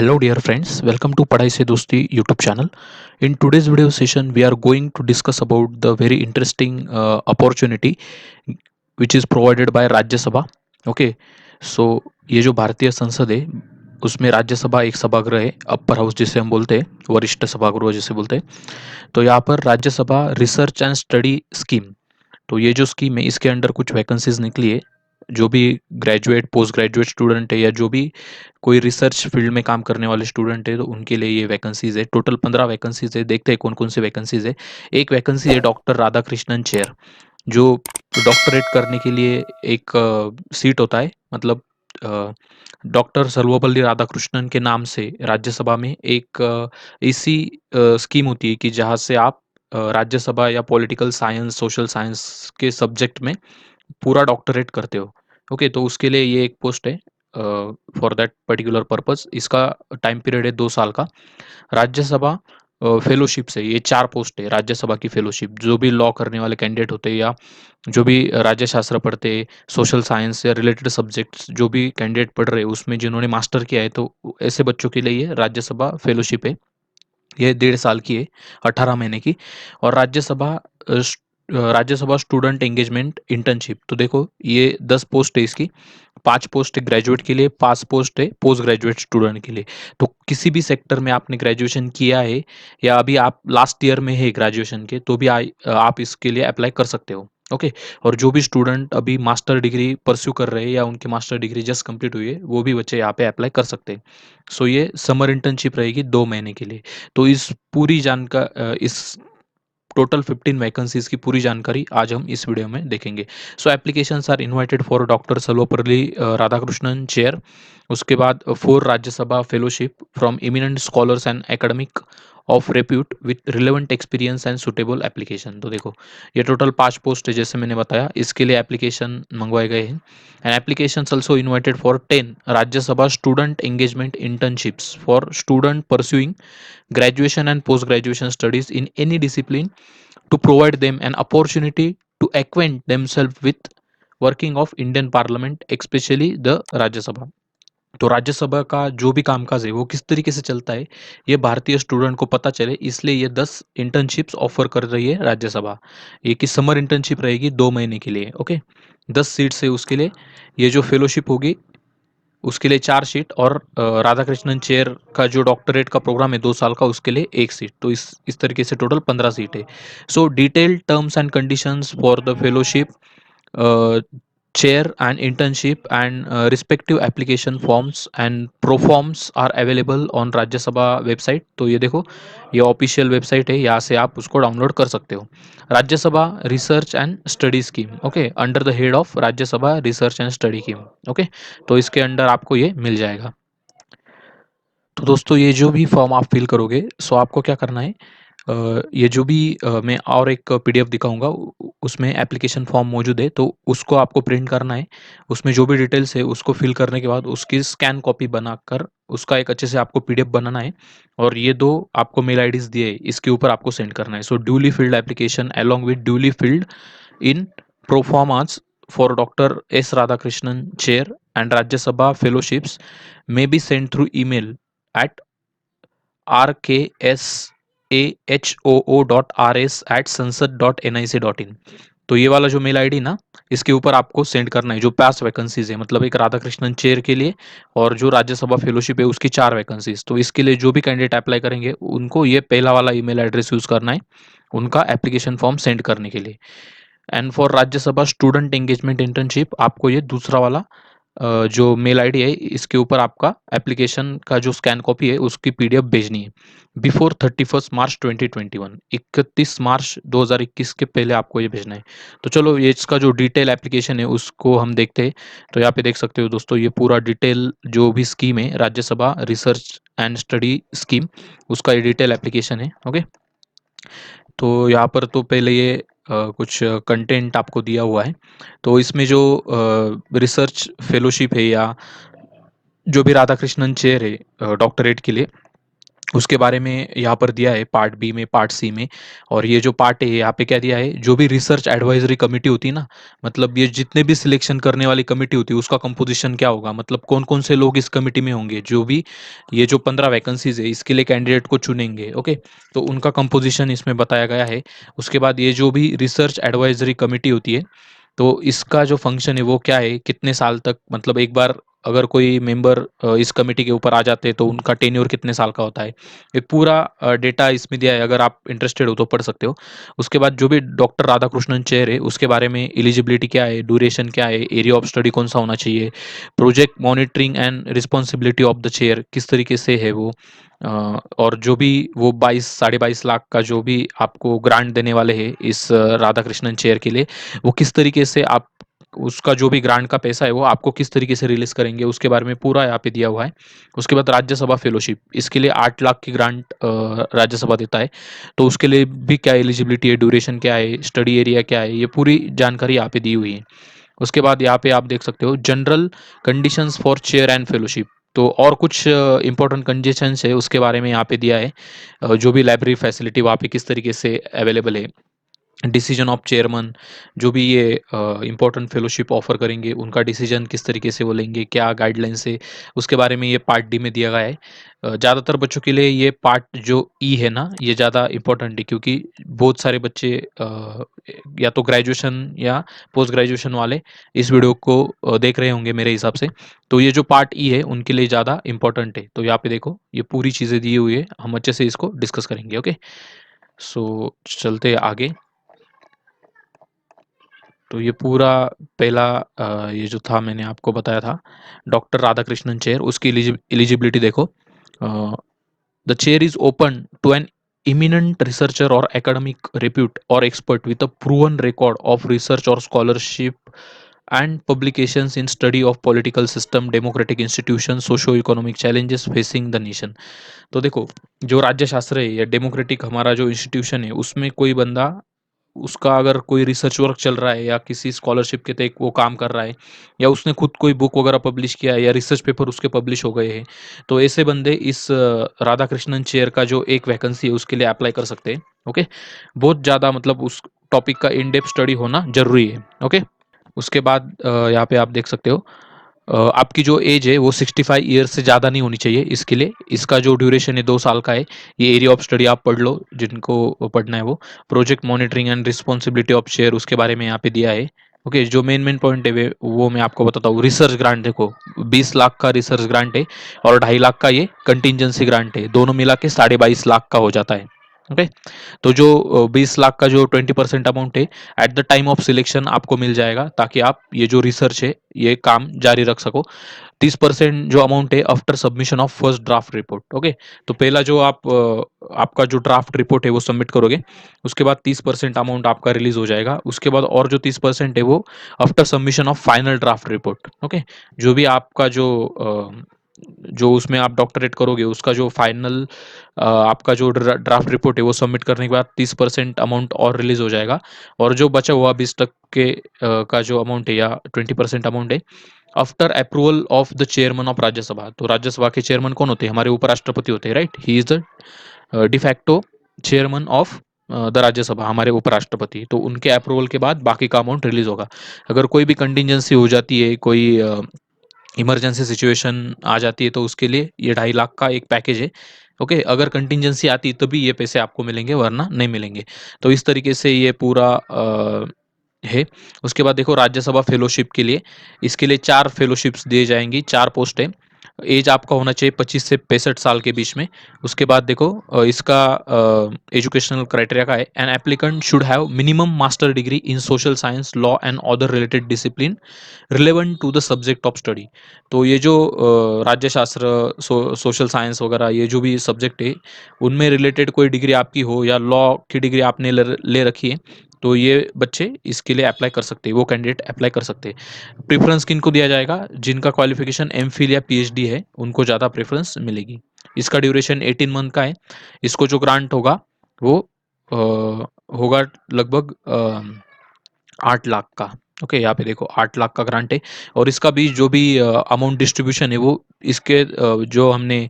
Hello dear friends, welcome to Padhai Se Dosti YouTube channel. In today's video session, we are going to discuss about the very interesting opportunity which is provided by राज्य सभा. Okay, so ये जो भारतीय संसद है उसमें राज्यसभा एक सभागृह है, अपर हाउस जिसे हम बोलते हैं, वरिष्ठ सभागृह जिसे बोलते हैं. तो यहाँ पर Rajya Sabha research and study scheme, तो ये जो स्कीम है इसके अंडर कुछ वैकेंसीज निकली है. जो भी ग्रेजुएट पोस्ट ग्रेजुएट स्टूडेंट है या जो भी कोई रिसर्च फील्ड में काम करने वाले स्टूडेंट है तो उनके लिए ये वैकेंसीज है. टोटल 15 वैकेंसीज है. देखते हैं कौन कौन सी वैकेंसीज है. एक वैकेंसी है डॉक्टर राधाकृष्णन चेयर, जो डॉक्टरेट करने के लिए एक सीट होता है. मतलब डॉक्टर सर्वपल्ली राधाकृष्णन के नाम से राज्यसभा में एक ऐसी स्कीम होती है कि जहाँ से आप राज्यसभा या पॉलिटिकल साइंस सोशल साइंस के सब्जेक्ट में पूरा डॉक्टरेट करते हो. ओके, तो उसके लिए ये एक पोस्ट है फॉर दैट पर्टिकुलर पर्पस. इसका टाइम पीरियड है 2 साल का. राज्यसभा फेलोशिप से ये 4 पोस्ट है. राज्यसभा की फेलोशिप, जो भी लॉ करने वाले कैंडिडेट होते हैं या जो भी राज्य शास्त्र पढ़ते हैं, सोशल साइंस या रिलेटेड सब्जेक्ट्स जो भी कैंडिडेट पढ़ रहे हैं उसमें जिन्होंने मास्टर किया है, तो ऐसे बच्चों के लिए ये राज्यसभा फेलोशिप है. ये 1.5 साल की है, 18 महीने की. और राज्यसभा स्टूडेंट एंगेजमेंट इंटर्नशिप, तो देखो ये 10 पोस्ट है इसकी. 5 पोस्ट है ग्रेजुएट के लिए, 5 पोस्ट है पोस्ट ग्रेजुएट स्टूडेंट के लिए. तो किसी भी सेक्टर में आपने ग्रेजुएशन किया है या अभी आप लास्ट ईयर में है ग्रेजुएशन के, तो भी आप इसके लिए अप्लाई कर सकते हो. ओके, और जो भी स्टूडेंट अभी मास्टर डिग्री परस्यू कर रहे हैं या उनकी मास्टर डिग्री जस्ट कंप्लीट हुई है, वो भी बच्चे यहाँ पे अप्लाई कर सकते हैं. सो ये समर इंटर्नशिप रहेगी 2 महीने के लिए. तो इस टोटल 15 वैकेंसीज की पूरी जानकारी आज हम इस वीडियो में देखेंगे. So applications are invited for doctor Sarvepalli Radhakrishnan chair. उसके बाद 4 Rajya Sabha fellowship from eminent scholars and academic of repute with relevant experience and suitable application. तो देखो ये टोटल 5 पोस्ट है जैसे मैंने बताया. इसके लिए एप्लीकेशन मंगवाए गए हैं. And application also invited for 10 Rajya Sabha student engagement internships for student pursuing graduation and post graduation studies in any discipline, to provide them an opportunity to acquaint themselves with working of Indian Parliament, especially the Rajya Sabha. तो राज्यसभा का जो भी कामकाज है वो किस तरीके से चलता है ये भारतीय स्टूडेंट को पता चले, इसलिए ये 10 इंटर्नशिप्स ऑफर कर रही है राज्यसभा. ये की समर इंटर्नशिप रहेगी 2 महीने के लिए. ओके, 10 सीट्स है उसके लिए. ये जो फेलोशिप होगी उसके लिए 4 सीट, और राधाकृष्णन चेयर का जो डॉक्टरेट का प्रोग्राम है 2 साल का, उसके लिए एक सीट. तो इस तरीके से टोटल 15 सीट है. सो detailed terms and conditions for the fellowship, chair and internship and respective application forms and pro forms are available on राज्य सभा वेबसाइट. तो ये देखो ये ऑफिशियल वेबसाइट है, यहाँ से आप उसको डाउनलोड कर सकते हो. Rajya Sabha research and study scheme, okay, under the head of Rajya Sabha research and study scheme. Okay, तो इसके अंडर आपको ये मिल जाएगा. तो दोस्तों ये जो भी फॉर्म आप फिल करोगे, सो आपको क्या करना है, ये जो भी मैं और एक पीडीएफ दिखाऊंगा उसमें एप्लीकेशन फॉर्म मौजूद है, तो उसको आपको प्रिंट करना है. उसमें जो भी डिटेल्स है उसको फिल करने के बाद उसकी स्कैन कॉपी बनाकर उसका एक अच्छे से आपको पीडीएफ बनाना है. और ये दो आपको मेल आईडीज दिए इसके ऊपर आपको सेंड करना है. So duly filled application along with duly filled in proformas for doctor S Radhakrishnan chair and Rajya Sabha fellowships may be sent through email at rksahoo.rs@sansad.nic.in. तो ये वाला जो मेल आईडी ना, इसके ऊपर आपको सेंड करना है जो 5 वैकेंसीज है, मतलब एक राधाकृष्णन चेयर के लिए और जो राज्यसभा फेलोशिप है उसकी 4 वैकेंसीज. तो इसके लिए जो भी कैंडिडेट अप्लाई करेंगे उनको ये पहला वाला ईमेल एड्रेस यूज करना है उनका एप्लीकेशन फॉर्म सेंड करने के लिए. And for Rajya Sabha student engagement internship आपको ये दूसरा वाला जो मेल आईडी है इसके ऊपर आपका एप्लीकेशन का जो स्कैन कॉपी है उसकी पीडीएफ भेजनी है बिफोर 31 मार्च 2021. 31 मार्च 2021 के पहले आपको ये भेजना है. तो चलो ये इसका जो डिटेल एप्लीकेशन है उसको हम देखते हैं. तो यहाँ पे देख सकते हो दोस्तों ये पूरा डिटेल जो भी स्कीम है Rajya Sabha research and study scheme, उसका ये डिटेल एप्लीकेशन है. ओके, तो यहाँ पर तो पहले ये कुछ कंटेंट आपको दिया हुआ है. तो इसमें जो रिसर्च फेलोशिप है या जो भी राधाकृष्णन चेयर है डॉक्टरेट के लिए, उसके बारे में यहाँ पर दिया है पार्ट बी में, पार्ट सी में। और ये जो पार्ट है यहाँ पे क्या दिया है, जो भी रिसर्च एडवाइजरी कमेटी होती है ना, मतलब ये जितने भी सिलेक्शन करने वाली कमेटी होती है उसका कंपोजिशन क्या होगा, मतलब कौन कौन से लोग इस कमेटी में होंगे, जो भी ये जो 15 वैकेंसीज है इसके लिए कैंडिडेट को चुनेंगे। ओके, तो उनका कंपोजिशन इसमें बताया गया है। उसके बाद ये जो भी रिसर्च एडवाइजरी कमेटी होती है, तो इसका जो फंक्शन है वो क्या है, कितने साल तक, मतलब एक बार अगर कोई मेंबर इस कमेटी के ऊपर आ जाते हैं तो उनका टेन्योर कितने साल का होता है, एक पूरा डेटा इसमें दिया है। अगर आप इंटरेस्टेड हो तो पढ़ सकते हो। उसके बाद जो भी डॉक्टर राधाकृष्णन चेयर है उसके बारे में एलिजिबिलिटी क्या है, ड्यूरेशन क्या है, एरिया ऑफ स्टडी कौन सा होना चाहिए, project monitoring and responsibility of the chair किस तरीके से है वो, और जो भी वो 22 साढ़े 22 लाख का जो भी आपको ग्रांट देने वाले हैं इस राधाकृष्णन चेयर के लिए, वो किस तरीके से आप उसका जो भी ग्रांट का पैसा है वो आपको किस तरीके से रिलीज करेंगे, उसके बारे में पूरा यहाँ पे दिया हुआ है। उसके बाद राज्यसभा फेलोशिप, इसके लिए 8 लाख की ग्रांट राज्यसभा देता है, तो उसके लिए भी क्या एलिजिबिलिटी है, ड्यूरेशन क्या है, स्टडी एरिया क्या है, ये पूरी जानकारी यहाँ पे दी हुई है। उसके बाद यहाँ पे आप देख सकते हो general conditions for chair and fellowship, तो और कुछ इंपॉर्टेंट कंडीशंस है उसके बारे में यहाँ पे दिया है। जो भी लाइब्रेरी फैसिलिटी वहाँ पे किस तरीके से अवेलेबल है, डिसीजन ऑफ चेयरमैन, जो भी ये इम्पोर्टेंट फेलोशिप ऑफर करेंगे उनका डिसीजन किस तरीके से वो लेंगे, क्या गाइडलाइंस है, उसके बारे में ये पार्ट डी में दिया गया है। ज़्यादातर बच्चों के लिए ये पार्ट जो ई है ना ये ज़्यादा इम्पोर्टेंट है, क्योंकि बहुत सारे बच्चे या तो ग्रेजुएशन या पोस्ट ग्रेजुएशन वाले इस वीडियो को देख रहे होंगे मेरे हिसाब से, तो ये जो पार्ट ई है उनके लिए ज़्यादा इंपॉर्टेंट है। तो यहाँ पे देखो ये पूरी चीज़ें दी हुई है, हम अच्छे से इसको डिस्कस करेंगे। ओके, सो चलते आगे। तो ये पूरा पहला ये जो था मैंने आपको बताया था डॉक्टर राधाकृष्णन चेयर, उसकी एलिजिबिलिटी देखो। The chair is open to an eminent researcher और academic repute or expert with a proven record of research or scholarship and publications in study of political system, democratic institutions, socio-economic challenges facing the nation। तो देखो, जो राज्य शास्त्र है या democratic हमारा जो इंस्टीट्यूशन है उसमें कोई बंदा, उसका अगर कोई रिसर्च वर्क चल रहा है या किसी स्कॉलरशिप के तहत वो काम कर रहा है, या उसने खुद कोई बुक वगैरह पब्लिश किया है या रिसर्च पेपर उसके पब्लिश हो गए हैं, तो ऐसे बंदे इस राधाकृष्णन चेयर का जो एक वैकेंसी है उसके लिए अप्लाई कर सकते हैं। ओके, बहुत ज़्यादा मतलब उस टॉपिक का इन डेप्थ स्टडी होना जरूरी है। ओके, उसके बाद यहाँ पे आप देख सकते हो आपकी जो एज है वो 65 ईयर्स से ज़्यादा नहीं होनी चाहिए इसके लिए। इसका जो ड्यूरेशन है 2 साल का है। ये एरिया ऑफ स्टडी आप पढ़ लो जिनको पढ़ना है वो। Project monitoring and responsibility of share उसके बारे में यहाँ पे दिया है। ओके, जो मेन मेन पॉइंट है वो मैं आपको बताता हूँ। रिसर्च ग्रांट देखो, 20 लाख का रिसर्च ग्रांट है और 2.5 लाख का ये कंटिजेंसी ग्रांट है, दोनों मिला के 22.5 लाख का हो जाता है। ओके, तो जो 20 लाख का जो 20% अमाउंट है at the time of selection आपको मिल जाएगा, ताकि आप ये जो रिसर्च है ये काम जारी रख सको। 30% जो अमाउंट है after submission of first draft report. Okay, तो पहला जो आप आपका जो ड्राफ्ट रिपोर्ट है वो सबमिट करोगे, उसके बाद 30% अमाउंट आपका रिलीज हो जाएगा। उसके बाद और जो 30% है वो after submission of final draft report. Okay, जो भी आपका जो उसमें आप डॉक्टरेट करोगे उसका जो फाइनल आपका जो ड्राफ्ट रिपोर्ट है वो सबमिट करने के बाद 30% अमाउंट और रिलीज हो जाएगा। और जो बचा हुआ 20% का जो अमाउंट है या 20% अमाउंट है after approval of the chairman of Rajya Sabha. तो राज्यसभा के चेयरमैन कौन होते हैं, हमारे उपराष्ट्रपति होते हैं, right. He is the de facto chairman of the Rajya Sabha, हमारे उपराष्ट्रपति। तो उनके अप्रूवल के बाद बाकी का अमाउंट रिलीज होगा। अगर कोई भी कंटिजेंसी हो जाती है, कोई इमरजेंसी सिचुएशन आ जाती है, तो उसके लिए ये 2.5 लाख का एक पैकेज है। ओके, अगर कंटिजेंसी आती तभी ये पैसे आपको मिलेंगे, वरना नहीं मिलेंगे। तो इस तरीके से ये पूरा है। उसके बाद देखो राज्यसभा फेलोशिप के लिए, इसके लिए 4 फेलोशिप्स दिए जाएंगी, 4 पोस्ट है। एज आपका होना चाहिए 25 से 65 साल के बीच में। उसके बाद देखो इसका एजुकेशनल क्राइटेरिया का है, an applicant should have minimum master degree in social science, law and other related discipline relevant to the subject of study. तो ये जो राज्यशास्त्र, सोशल साइंस वगैरह ये जो भी सब्जेक्ट है उनमें रिलेटेड कोई डिग्री आपकी हो या लॉ की डिग्री आपने ले रखी है, तो ये बच्चे इसके लिए अप्लाई कर सकते हैं, वो कैंडिडेट अप्लाई कर सकते हैं। प्रेफरेंस किनको दिया जाएगा, जिनका क्वालिफिकेशन एमफिल या पीएचडी है उनको ज़्यादा प्रेफरेंस मिलेगी। इसका ड्यूरेशन 18 मंथ का है। इसको जो ग्रांट होगा वो होगा लगभग 8 लाख का। ओके, यहाँ पे देखो 8 लाख का ग्रांट है और इसका भी जो भी अमाउंट डिस्ट्रीब्यूशन है वो इसके जो हमने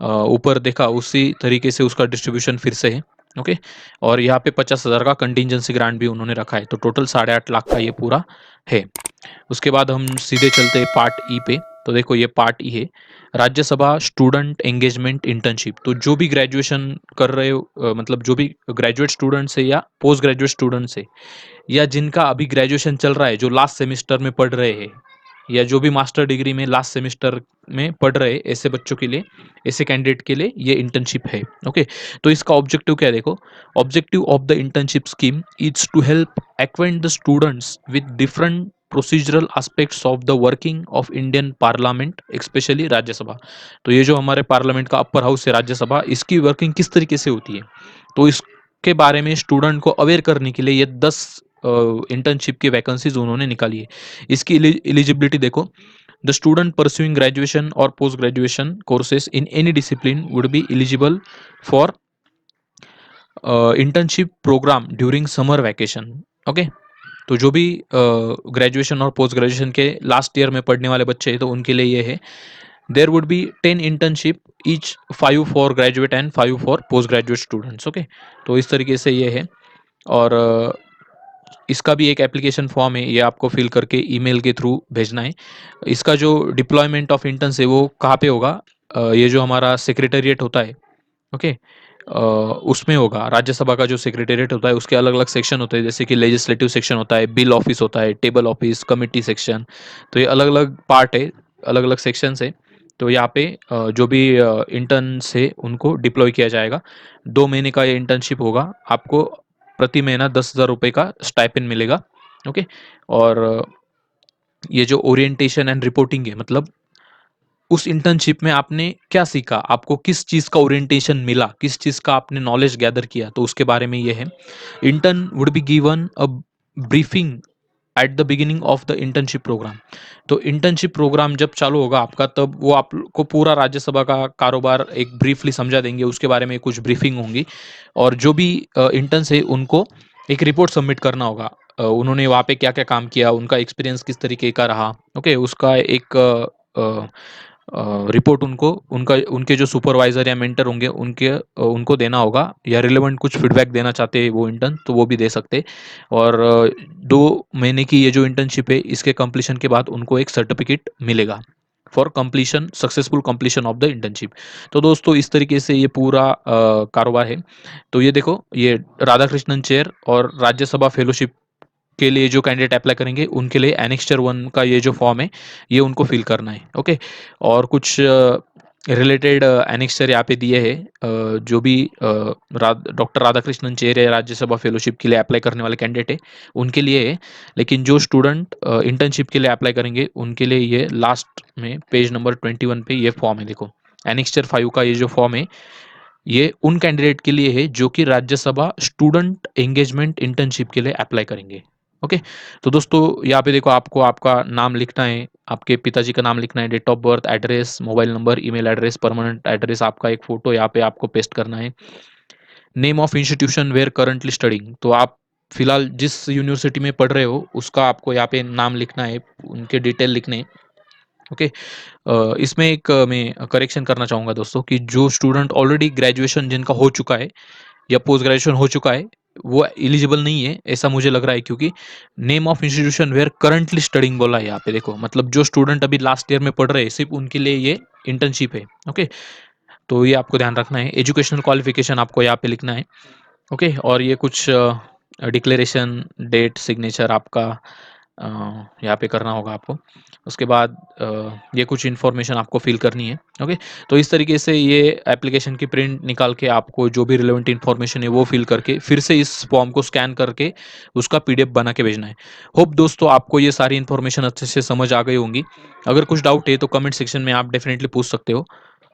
ऊपर देखा उसी तरीके से उसका डिस्ट्रीब्यूशन फिर से है। ओके, और यहाँ पे 50,000 का कंटिजेंसी ग्रांट भी उन्होंने रखा है, तो टोटल 8.5 लाख का ये पूरा है। उसके बाद हम सीधे चलते हैं पार्ट ई पे। तो देखो ये पार्ट ई है, राज्यसभा स्टूडेंट एंगेजमेंट इंटर्नशिप। तो जो भी ग्रेजुएशन कर रहे हो मतलब जो भी ग्रेजुएट स्टूडेंट्स है या पोस्ट ग्रेजुएट स्टूडेंट्स है या जिनका अभी ग्रेजुएशन चल रहा है, जो लास्ट सेमेस्टर में पढ़ रहे हैं या जो भी मास्टर डिग्री में लास्ट सेमेस्टर में पढ़ रहे हैं, ऐसे बच्चों के लिए, ऐसे कैंडिडेट के लिए ये इंटर्नशिप है। ओके, तो इसका ऑब्जेक्टिव क्या है देखो, objective of the internship scheme is to help acquaint the students with different procedural aspects of the working of Indian Parliament, especially Rajya Sabha. तो ये जो हमारे पार्लियामेंट का अपर हाउस है राज्यसभा, इसकी वर्किंग किस तरीके से होती है, तो इसके बारे में स्टूडेंट को अवेयर करने के लिए ये 10 इंटर्नशिप की वैकेंसीज उन्होंने निकाली है। इसकी एलिजिबिलिटी देखो, द स्टूडेंट परस्यूइंग ग्रेजुएशन और post graduation courses in any discipline would be eligible for internship program during summer vacation. Okay, तो जो भी ग्रेजुएशन और पोस्ट ग्रेजुएशन के लास्ट ईयर में पढ़ने वाले बच्चे हैं तो उनके लिए ये है, there would be 10 internship, each 5 for graduate and 5 for post graduate students. Okay, तो इस तरीके से ये है। और इसका भी एक एप्लीकेशन फॉर्म है, ये आपको फिल करके ईमेल के थ्रू भेजना है। इसका जो डिप्लॉयमेंट ऑफ इंटर्न्स है वो कहाँ पे होगा, ये जो हमारा सेक्रेटेरिएट होता है, ओके, उसमें होगा। राज्यसभा का जो सेक्रेटेरिएट होता है उसके अलग अलग सेक्शन होते हैं, जैसे कि लेजिस्लेटिव सेक्शन होता है, बिल ऑफिस होता है, टेबल ऑफिस, कमिटी सेक्शन। तो ये अलग अलग पार्ट है, अलग अलग सेक्शंस है। तो यहाँ पे जो भी इंटर्न्स है उनको डिप्लॉय किया जाएगा। 2 महीने का ये इंटर्नशिप होगा, आपको प्रति महीना 10,000 रुपये का स्टाइपेंड मिलेगा। ओके, और ये जो ओरिएंटेशन एंड रिपोर्टिंग है, मतलब उस इंटर्नशिप में आपने क्या सीखा, आपको किस चीज़ का ओरिएंटेशन मिला, किस चीज़ का आपने नॉलेज गैदर किया, तो उसके बारे में ये है। Intern would be given a briefing at the beginning of the internship program. तो इंटर्नशिप प्रोग्राम जब चालू होगा आपका, तब वो आपको पूरा राज्यसभा का कारोबार एक ब्रीफली समझा देंगे, उसके बारे में कुछ ब्रीफिंग होंगी। और जो भी इंटर्न्स है उनको एक रिपोर्ट सबमिट करना होगा, उन्होंने वहाँ पे क्या क्या काम किया, उनका एक्सपीरियंस किस तरीके का रहा। ओके, उसका एक रिपोर्ट उनको उनका उनके जो सुपरवाइजर या मेंटर होंगे उनको देना होगा, या रिलेवेंट कुछ फीडबैक देना चाहते हैं वो इंटर्न तो वो भी दे सकते हैं। और 2 महीने की ये जो इंटर्नशिप है इसके कंप्लीशन के बाद उनको एक सर्टिफिकेट मिलेगा for completion, successful completion of the internship. तो दोस्तों इस तरीके से ये पूरा कारोबार है। तो ये देखो, ये राधाकृष्णन चेयर और राज्यसभा फेलोशिप के लिए जो कैंडिडेट अप्लाई करेंगे उनके लिए एनेक्स्चर 1 का ये जो फॉर्म है ये उनको फिल करना है। ओके, और कुछ रिलेटेड एनेक्स्चर यहाँ पे दिए हैं, जो भी डॉक्टर राधाकृष्णन चेयर है राज्यसभा फेलोशिप के लिए अप्लाई करने वाले कैंडिडेट है उनके लिए है। लेकिन जो स्टूडेंट इंटर्नशिप के लिए अप्लाई करेंगे उनके लिए ये लास्ट में पेज नंबर 21 पे ये फॉर्म है। देखो, एनेक्स्चर 5 का ये जो फॉर्म है ये उन कैंडिडेट के लिए है जो कि राज्यसभा स्टूडेंट एंगेजमेंट इंटर्नशिप के लिए अप्लाई करेंगे। ओके, तो दोस्तों यहाँ पे देखो, आपको आपका नाम लिखना है, आपके पिताजी का नाम लिखना है, date of birth, address, mobile number, email address, permanent address, आपका एक फोटो यहाँ पे आपको पेस्ट करना है। Name of institution where currently studying, तो आप फिलहाल जिस यूनिवर्सिटी में पढ़ रहे हो उसका आपको यहाँ पे नाम लिखना है, उनके डिटेल लिखने हैं। ओके, इसमें एक मैं करेक्शन करना चाहूँगा दोस्तों कि जो स्टूडेंट ऑलरेडी ग्रेजुएशन जिनका हो चुका है या पोस्ट ग्रेजुएशन हो चुका है वो एलिजिबल नहीं है, ऐसा मुझे लग रहा है, क्योंकि name of institution where currently studying बोला है यहाँ पे। देखो, मतलब जो स्टूडेंट अभी लास्ट ईयर में पढ़ रहे हैं सिर्फ उनके लिए ये इंटर्नशिप है। ओके, तो ये आपको ध्यान रखना है। एजुकेशनल क्वालिफिकेशन आपको यहाँ पे लिखना है। ओके, और ये कुछ डिक्लेरेशन, डेट, सिग्नेचर आपका यहाँ पे करना होगा आपको। उसके बाद ये कुछ इन्फॉर्मेशन आपको फिल करनी है। ओके, तो इस तरीके से ये एप्लीकेशन की प्रिंट निकाल के आपको जो भी रिलेवेंट इन्फॉर्मेशन है वो फिल करके फिर से इस फॉर्म को स्कैन करके उसका पीडीएफ बना के भेजना है। होप दोस्तों आपको ये सारी इन्फॉर्मेशन अच्छे से समझ आ गई होंगी। अगर कुछ डाउट है तो कमेंट सेक्शन में आप डेफिनेटली पूछ सकते हो।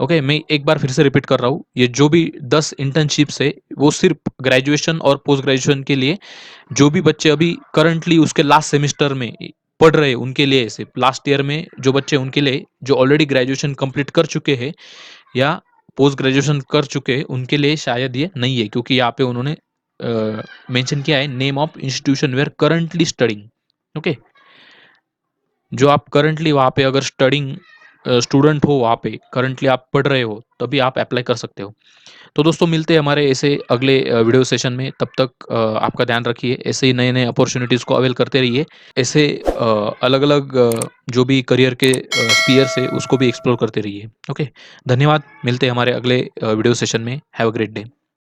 ओके, मैं एक बार फिर से रिपीट कर रहा हूँ, ये जो भी 10 इंटर्नशिप्स है वो सिर्फ ग्रेजुएशन और पोस्ट ग्रेजुएशन के लिए, जो भी बच्चे अभी करंटली उसके लास्ट सेमेस्टर में पढ़ रहे हैं उनके लिए, सिर्फ लास्ट ईयर में जो बच्चे उनके लिए, जो ऑलरेडी ग्रेजुएशन कंप्लीट कर चुके हैं या पोस्ट ग्रेजुएशन कर चुके हैं उनके लिए शायद ये नहीं है, क्योंकि यहाँ पे उन्होंने मेंशन किया है name of institution where currently studying. Okay, जो आप करंटली वहाँ पे अगर स्टूडेंट हो, वहाँ पे करंटली आप पढ़ रहे हो, तभी आप अप्लाई कर सकते हो। तो दोस्तों मिलते हैं हमारे ऐसे अगले वीडियो सेशन में। तब तक आपका ध्यान रखिए, ऐसे ही नए-नए अपॉर्च्युनिटीज़ को अवेल करते रहिए। ऐसे अलग-अलग जो भी करियर के स्फीयर्स है उसको भी एक्सप्लोर करते रहिए। ओके, धन्यवाद। मिलते हैं हमारे अगले वीडियो सेशन में। Have a great day.